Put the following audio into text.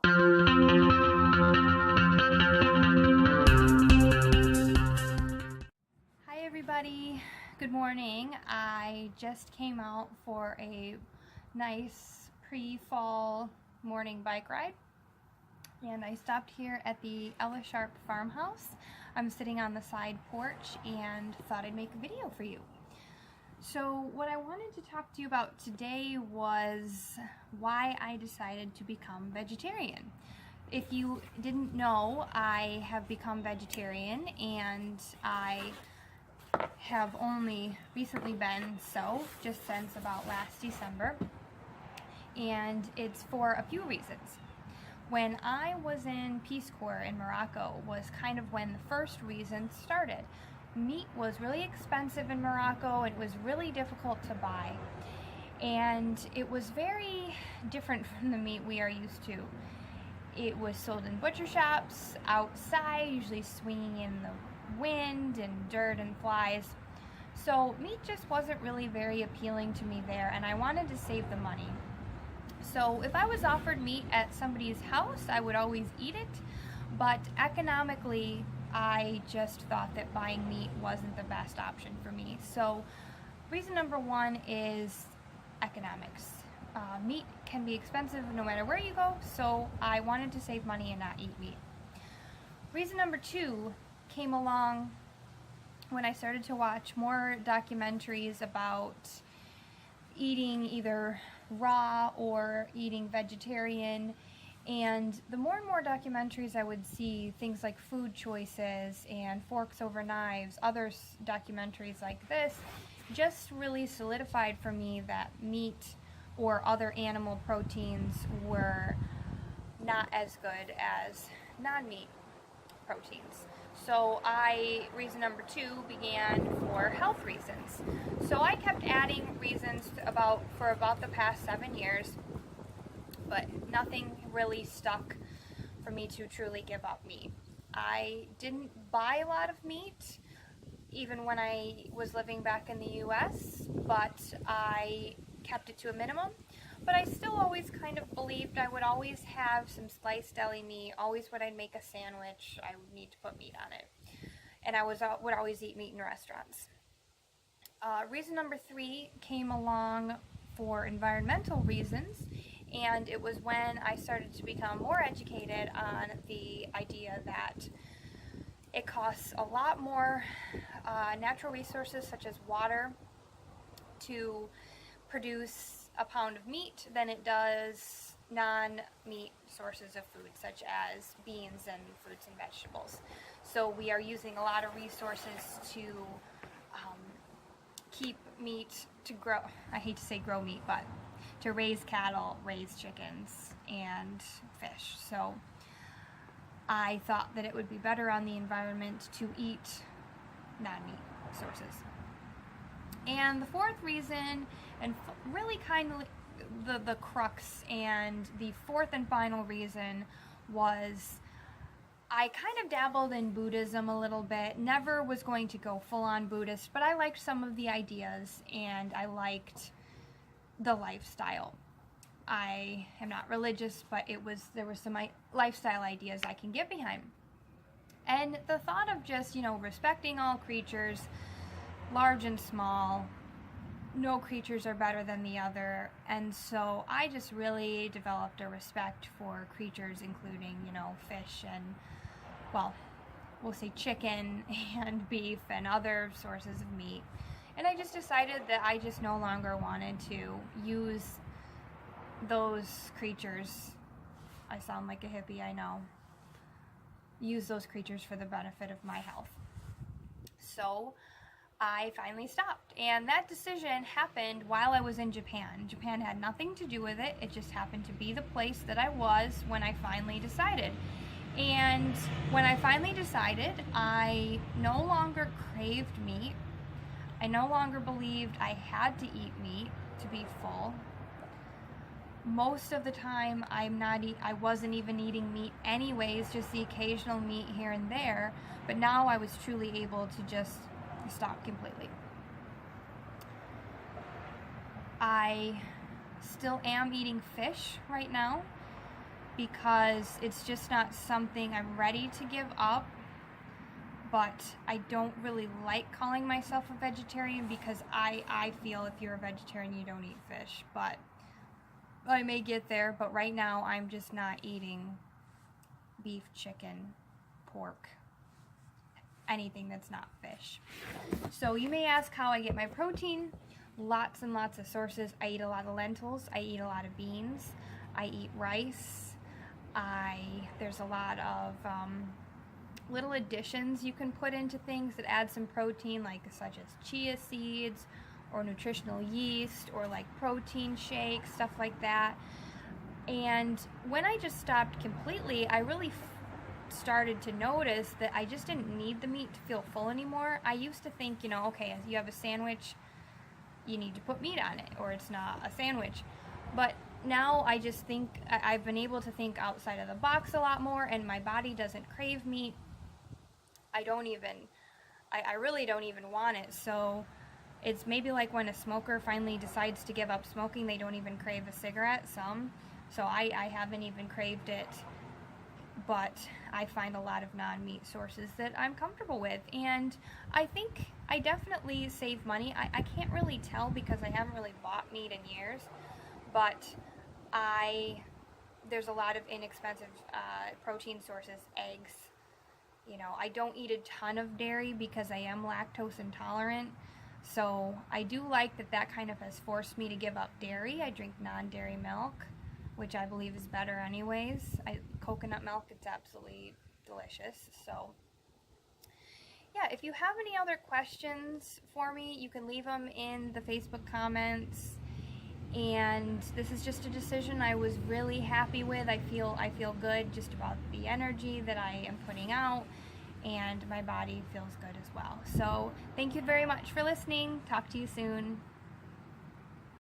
Hi everybody, good morning. I just came out for a nice pre-fall morning bike ride and I stopped here at the Ella Sharp farmhouse. I'm sitting on the side porch and thought I'd make a video for you. So what I wanted to talk to you about today was why I decided to become vegetarian. If you didn't know, I have become vegetarian and I have only recently been so, just since about last December, and it's for a few reasons. When I was in Peace Corps in Morocco was kind of when the first reason started. Meat was really expensive in Morocco, it was really difficult to buy, and it was very different from the meat we are used to. It was sold in butcher shops, outside, usually swinging in the wind and dirt and flies. So meat just wasn't really very appealing to me there, and I wanted to save the money. So if I was offered meat at somebody's house, I would always eat it, but economically, I just thought that buying meat wasn't the best option for me. So reason number one is economics. Meat can be expensive no matter where you go, so I wanted to save money and not eat meat. Reason number two came along when I started to watch more documentaries about eating either raw or eating vegetarian, and the more and more documentaries I would see, things like Food Choices and Forks Over Knives, other documentaries like this, just really solidified for me that meat or other animal proteins were not as good as non-meat proteins. So reason number two began for health reasons. So I kept adding reasons for about the past 7 years, but nothing really stuck for me to truly give up meat. I didn't buy a lot of meat even when I was living back in the US, but I kept it to a minimum. But I still always kind of believed I would always have some sliced deli meat. Always when I'd make a sandwich, I would need to put meat on it. And I would always eat meat in restaurants. Reason number three came along for environmental reasons, and it was when I started to become more educated on the idea that it costs a lot more natural resources such as water to produce a pound of meat than it does non-meat sources of food such as beans and fruits and vegetables. So we are using a lot of resources to keep meat to grow. I hate to say grow meat, but to raise cattle, raise chickens, and fish. So I thought that it would be better on the environment to eat non-meat sources. And the fourth reason, and really kind of the crux and the fourth and final reason, was I kind of dabbled in Buddhism a little bit. Never was going to go full-on Buddhist, but I liked some of the ideas and I liked the lifestyle. I am not religious, but there were some lifestyle ideas I can get behind. And the thought of just, respecting all creatures, large and small, no creatures are better than the other, and so I just really developed a respect for creatures, including, fish and, well, we'll say chicken and beef and other sources of meat. And I just decided that I just no longer wanted to use those creatures. I sound like a hippie, I know. Use those creatures for the benefit of my health. So I finally stopped, and that decision happened while I was in Japan. Japan had nothing to do with it. It just happened to be the place that I was when I finally decided. And when I finally decided, I no longer craved meat. I no longer believed I had to eat meat to be full. Most of the time, I wasn't even eating meat anyways, just the occasional meat here and there. But now I was truly able to just stop completely. I still am eating fish right now. because it's just not something I'm ready to give up. But I don't really like calling myself a vegetarian because I feel if you're a vegetarian, you don't eat fish. But I may get there, but right now I'm just not eating beef, chicken, pork, anything that's not fish. So you may ask how I get my protein. Lots and lots of sources. I eat a lot of lentils. I eat a lot of beans. I eat rice. There's a lot of little additions you can put into things that add some protein, like such as chia seeds or nutritional yeast or like protein shakes, stuff like that. And when I just stopped completely, I really started to notice that I just didn't need the meat to feel full anymore. I used to think, okay, you have a sandwich, you need to put meat on it, or it's not a sandwich. But now I just think I've been able to think outside of the box a lot more, and my body doesn't crave meat. I really don't even want it. So it's maybe like when a smoker finally decides to give up smoking, they don't even crave a cigarette, So I haven't even craved it, but I find a lot of non-meat sources that I'm comfortable with. And I think I definitely save money. I can't really tell because I haven't really bought meat in years, but there's a lot of inexpensive protein sources, eggs. I don't eat a ton of dairy because I am lactose intolerant. So I do like that kind of has forced me to give up dairy. I drink non-dairy milk, which I believe is better anyways. Coconut milk, it's absolutely delicious. So yeah, if you have any other questions for me, you can leave them in the Facebook comments. And this is just a decision I was really happy with. I feel good just about the energy that I am putting out, and my body feels good as well. So thank you very much for listening. Talk to you soon.